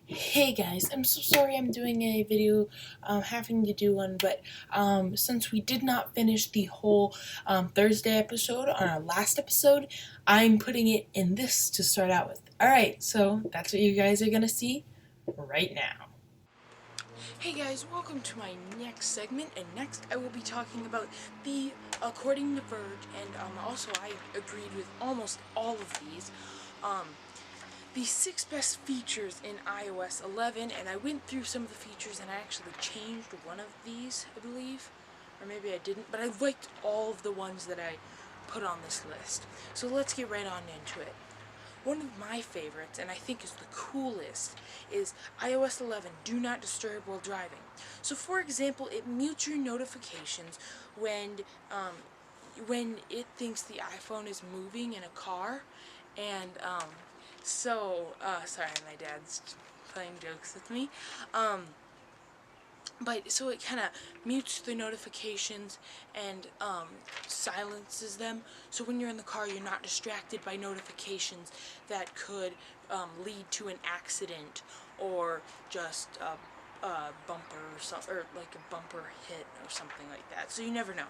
Hey guys, I'm so sorry I'm doing a video, having to do one, but since we did not finish the whole Thursday episode on our last episode, I'm putting it in this to start out with. Alright, so that's what you guys are gonna see right now. Hey guys, welcome to my next segment, and next I will be talking about the According to Verge, and also I agreed with almost all of these. The 6 best features in iOS 11, and I went through some of the features and I actually changed one of these, I believe, or maybe I didn't, but I liked all of the ones that I put on this list. So let's get right on into it. One of my favorites, and I think is the coolest, is iOS 11 Do Not Disturb While Driving. So for example, it mutes your notifications when it thinks the iPhone is moving in a car, and sorry, my dad's playing jokes with me. But so it kind of mutes the notifications and silences them. So when you're in the car, you're not distracted by notifications that could lead to an accident or just a bumper or something, or like a bumper hit or something like that. So you never know.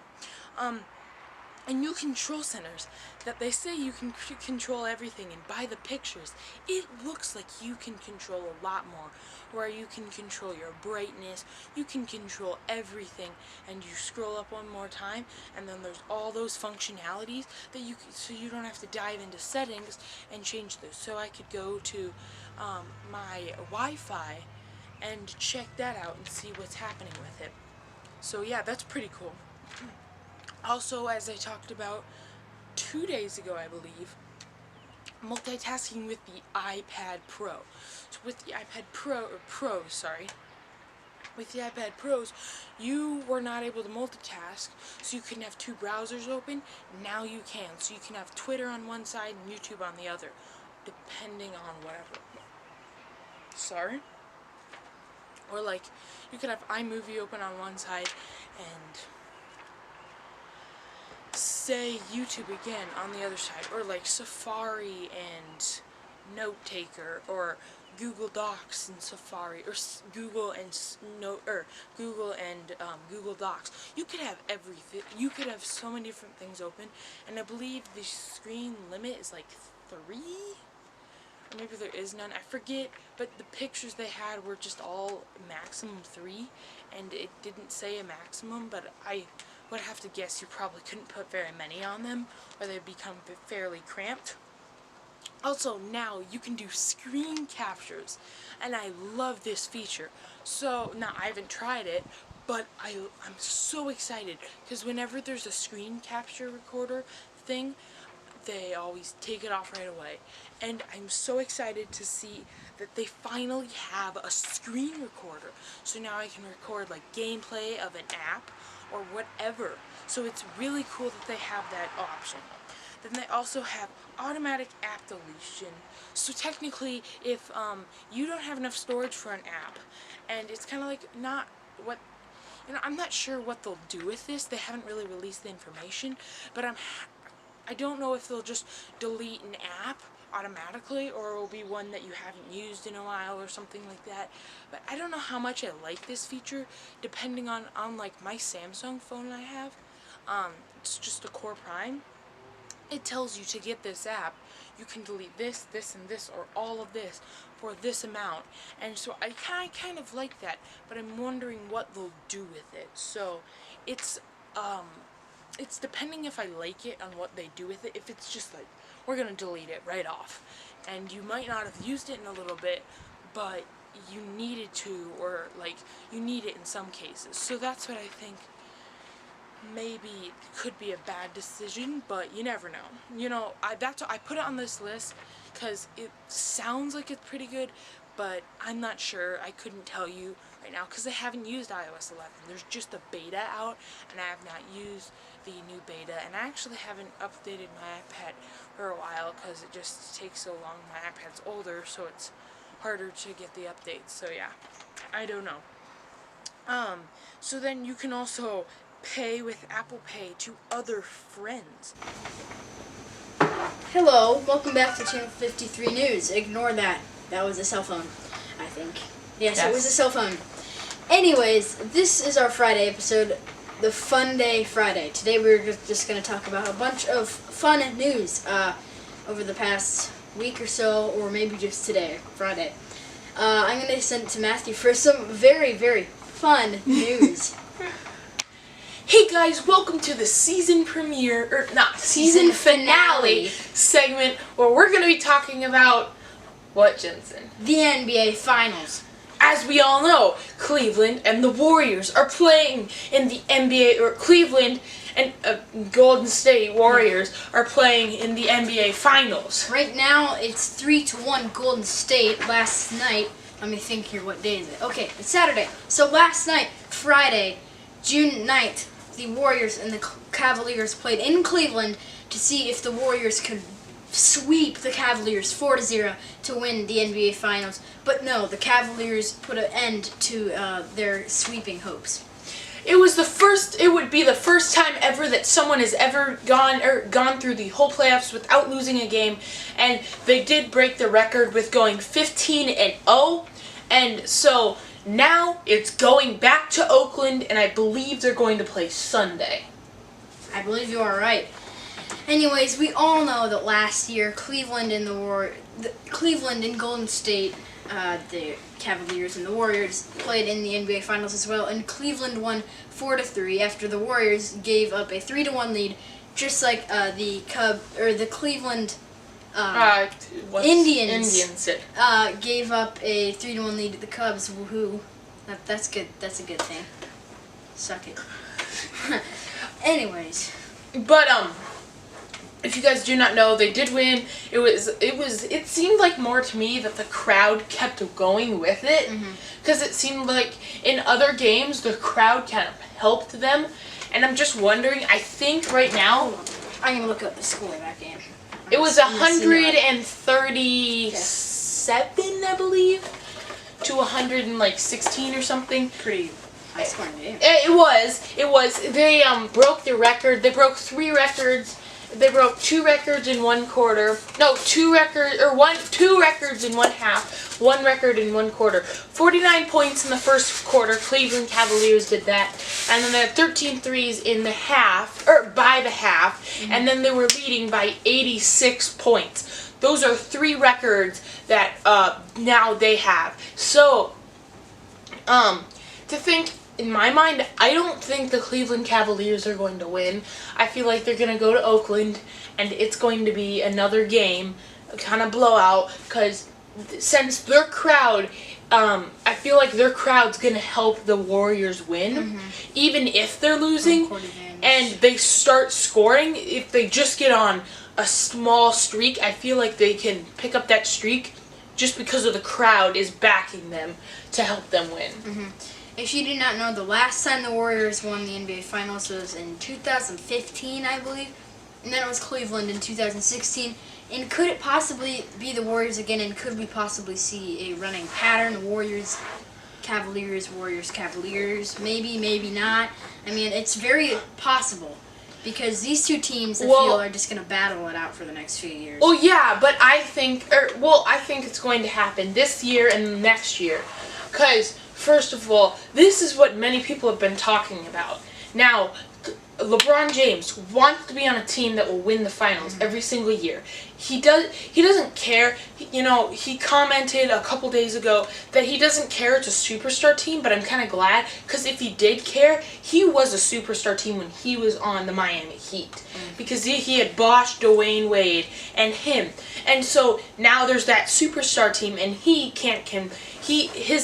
And new control centers that they say you can control everything, and by the pictures it looks like you can control a lot more, where you can control your brightness, you can control everything, and you scroll up one more time and then there's all those functionalities that so you don't have to dive into settings and change those. So I could go to my Wi-Fi and check that out and see what's happening with it. So yeah, that's pretty cool. Also, as I talked about 2 days ago, I believe, multitasking with the iPad Pro. So with the iPad with the iPad Pros, you were not able to multitask, so you couldn't have 2 browsers open. Now you can. So you can have Twitter on one side and YouTube on the other, depending on whatever. Sorry? Or like, you could have iMovie open on one side and say YouTube again on the other side, or like Safari and Note Taker, or Google Docs and Safari, or Google and Google Docs. You could have everything. You could have so many different things open, and I believe the screen limit is like 3, or maybe there is none. I forget, but the pictures they had were just all maximum 3, and it didn't say a maximum, but I would have to guess you probably couldn't put very many on them, or they'd become fairly cramped. Also, now you can do screen captures, and I love this feature. So, now I haven't tried it, but I'm so excited, because whenever there's a screen capture recorder thing, they always take it off right away. And I'm so excited to see that they finally have a screen recorder. So now I can record like gameplay of an app or whatever. So it's really cool that they have that option. Then they also have automatic app deletion. So technically, if you don't have enough storage for an app, and it's kind of like not what, I'm not sure what they'll do with this. They haven't really released the information, but I don't know if they'll just delete an app automatically, or it will be one that you haven't used in a while or something like that. But I don't know how much I like this feature, depending on like my Samsung phone I have. It's just a Core Prime. It tells you to get this app, you can delete this, this, and this, or all of this for this amount. And so I kind of like that, but I'm wondering what they'll do with it. So it's depending if I like it on what they do with it. If it's just like, we're gonna delete it right off, and you might not have used it in a little bit, but you needed to, or like you need it in some cases. So that's what I think maybe could be a bad decision, but you never know. That's why I put it on this list, because it sounds like it's pretty good, but I'm not sure. I couldn't tell you right now, because I haven't used iOS 11. There's just a beta out, and I have not used the new beta, and I actually haven't updated my iPad for a while, because it just takes so long. My iPad's older, so it's harder to get the updates. So yeah, I don't know. So then you can also pay with Apple Pay to other friends. Hello, welcome back to Channel 53 News. Ignore that. That was a cell phone. I think. Yes, it was a cell phone. Anyways, this is our Friday episode, the Fun Day Friday. Today we're just going to talk about a bunch of fun news over the past week or so, or maybe just today, Friday. I'm going to send it to Matthew for some very, very fun news. Hey guys, welcome to the season premiere, or not, season finale segment where we're going to be talking about, what, Jensen? The NBA Finals. As we all know, Cleveland and the Warriors are playing in the NBA, or Cleveland and Golden State Warriors are playing in the NBA Finals. Right now, it's 3-1 Golden State. Last night, let me think here, what day is it? Okay, it's Saturday. So last night, Friday, June 9th, the Warriors and the Cavaliers played in Cleveland to see if the Warriors could sweep the Cavaliers 4-0 to win the NBA Finals. But no, the Cavaliers put an end to their sweeping hopes. It would be the first time ever that someone has ever gone through the whole playoffs without losing a game, and they did break the record with going 15-0, and so now it's going back to Oakland, and I believe they're going to play Sunday. I believe you are right. Anyways, we all know that last year Cleveland and Golden State, the Cavaliers and the Warriors played in the NBA Finals as well, and Cleveland won 4-3 after the Warriors gave up a 3-1 lead, just like the Cleveland Indians gave up a 3-1 lead to the Cubs. Woohoo! That's good. That's a good thing. Suck it. Anyways, but if you guys do not know, they did win. It seemed like more to me that the crowd kept going with it, because it seemed like in other games the crowd kind of helped them, and I'm just wondering, I think right now, I'm gonna look up the score of that game. It was 137, I believe, to 116 or something. Pretty high scoring game. It was. They broke the record. They broke 3 records. They broke 2 records in one quarter. No, 2 records in one half, 1 record in one quarter. 49 points in the first quarter. Cleveland Cavaliers did that, and then they had 13 threes in the half, or by the half, and then they were leading by 86 points. Those are 3 records that now they have. So, to think. In my mind, I don't think the Cleveland Cavaliers are going to win. I feel like they're going to go to Oakland, and it's going to be another game, a kind of blowout, because since their crowd, I feel like their crowd's going to help the Warriors win, even if they're losing, and they start scoring. If they just get on a small streak, I feel like they can pick up that streak just because of the crowd is backing them to help them win. If you do not know, the last time the Warriors won the NBA Finals was in 2015, I believe. And then it was Cleveland in 2016. And could it possibly be the Warriors again? And could we possibly see a running pattern? Warriors, Cavaliers, Warriors, Cavaliers. Maybe, maybe not. I mean, it's very possible. Because these two teams, I feel, are just going to battle it out for the next few years. Well, yeah, but I think it's going to happen this year and next year. Because first of all, this is what many people have been talking about. Now, LeBron James wants to be on a team that will win the finals every single year. He doesn't care. He commented a couple days ago that he doesn't care it's a superstar team, but I'm kind of glad, because if he did care, he was a superstar team when he was on the Miami Heat. Because he had Bosh, Dwayne Wade, and him. And so now there's that superstar team, and his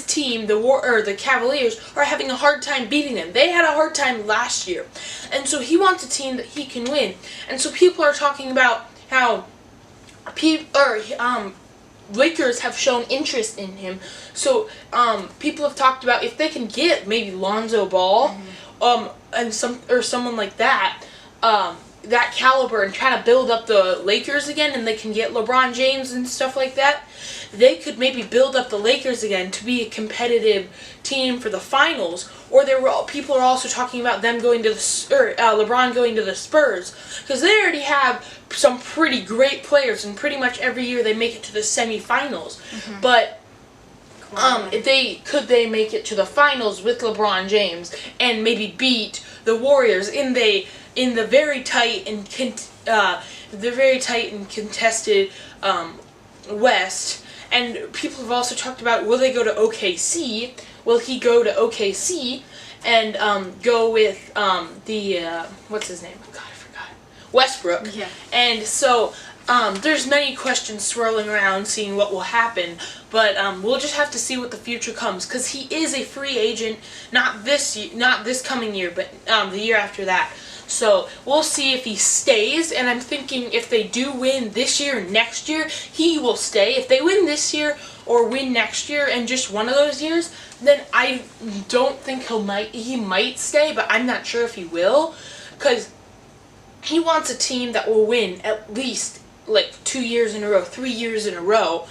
team, the Cavaliers, are having a hard time beating them. They had a hard time last year. And so he wants a team that he can win. And so people are talking about how Lakers have shown interest in him. So people have talked about if they can get maybe Lonzo Ball and someone like that, that caliber, and try to build up the Lakers again, and they can get LeBron James and stuff like that, they could maybe build up the Lakers again to be a competitive team for the finals. Or people are also talking about them going to LeBron going to the Spurs, because they already have some pretty great players, and pretty much every year they make it to the semifinals. But Could they make it to the finals with LeBron James and maybe beat the Warriors in the very tight and contested West? And people have also talked about, will they go to OKC? Will he go to OKC and go with what's his name? God, I forgot. Westbrook. Yeah. And so there's many questions swirling around, seeing what will happen. But we'll just have to see what the future comes, because he is a free agent, not this coming year, but the year after that. So we'll see if he stays, and I'm thinking if they do win this year, next year, he will stay. If they win this year or win next year and just one of those years, then I don't think he might stay, but I'm not sure if he will, because he wants a team that will win at least like 2 years in a row, 3 years in a row.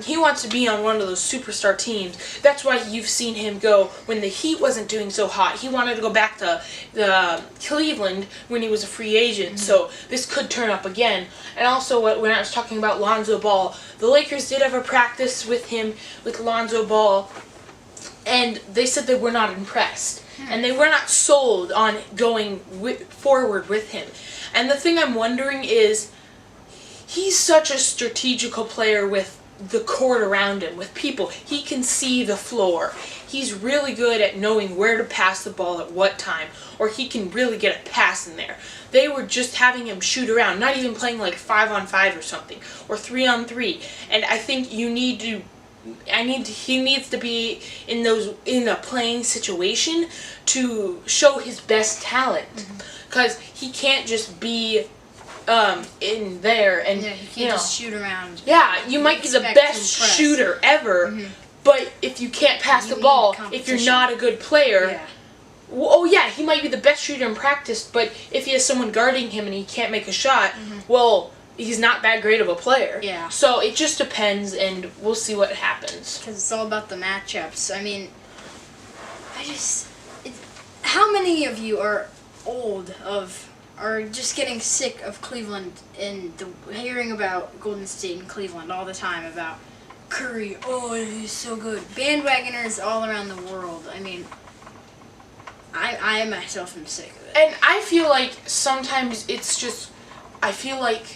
He wants to be on one of those superstar teams. That's why you've seen him go when the Heat wasn't doing so hot. He wanted to go back to Cleveland when he was a free agent. So this could turn up again. And also, when I was talking about Lonzo Ball, the Lakers did have a practice with Lonzo Ball, and they said they were not impressed. And they were not sold on going forward with him. And the thing I'm wondering is, he's such a strategical player with the court around him, with people. He can see the floor. He's really good at knowing where to pass the ball at what time, or he can really get a pass in there. They were just having him shoot around, not even playing like 5-on-5 or something, or 3-on-3. And I think he needs to be in a playing situation to show his best talent, because he can't just be in there and he can't just shoot around. Yeah, you might be the best shooter ever, but if you can't pass the ball, if you're not a good player, he might be the best shooter in practice, but if he has someone guarding him and he can't make a shot, well, he's not that great of a player. Yeah. So it just depends, and we'll see what happens. Because it's all about the matchups. I mean, how many of you are just getting sick of Cleveland and hearing about Golden State and Cleveland all the time, about Curry, oh, he's so good. Bandwagoners all around the world. I mean, I myself am sick of it. And I feel like sometimes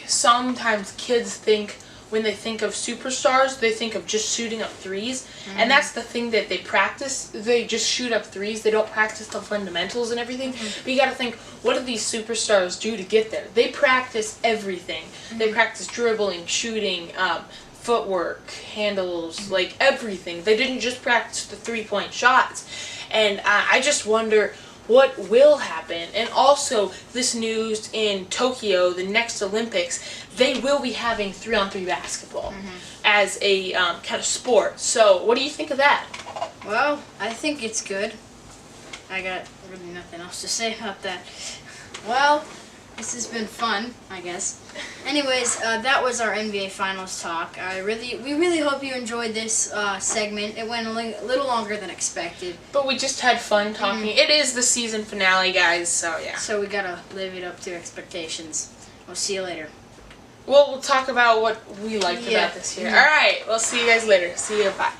sometimes kids think, when they think of superstars, they think of just shooting up threes. And that's the thing that they practice. They just shoot up threes. They don't practice the fundamentals and everything. But you got to think, what do these superstars do to get there? They practice everything. They practice dribbling, shooting, footwork, handles, like everything. They didn't just practice the three-point shots. And I just wonder what will happen. And also, this news in Tokyo, the next Olympics, they will be having 3-on-3 basketball as a kind of sport. So, what do you think of that? Well, I think it's good. I got really nothing else to say about that. Well, this has been fun, I guess. Anyways, that was our NBA Finals talk. We really hope you enjoyed this segment. It went a little longer than expected. But we just had fun talking. It is the season finale, guys, so yeah. So we gotta live it up to expectations. We'll see you later. Well, we'll talk about what we liked about this year. Alright, we'll see you guys later. See you, bye.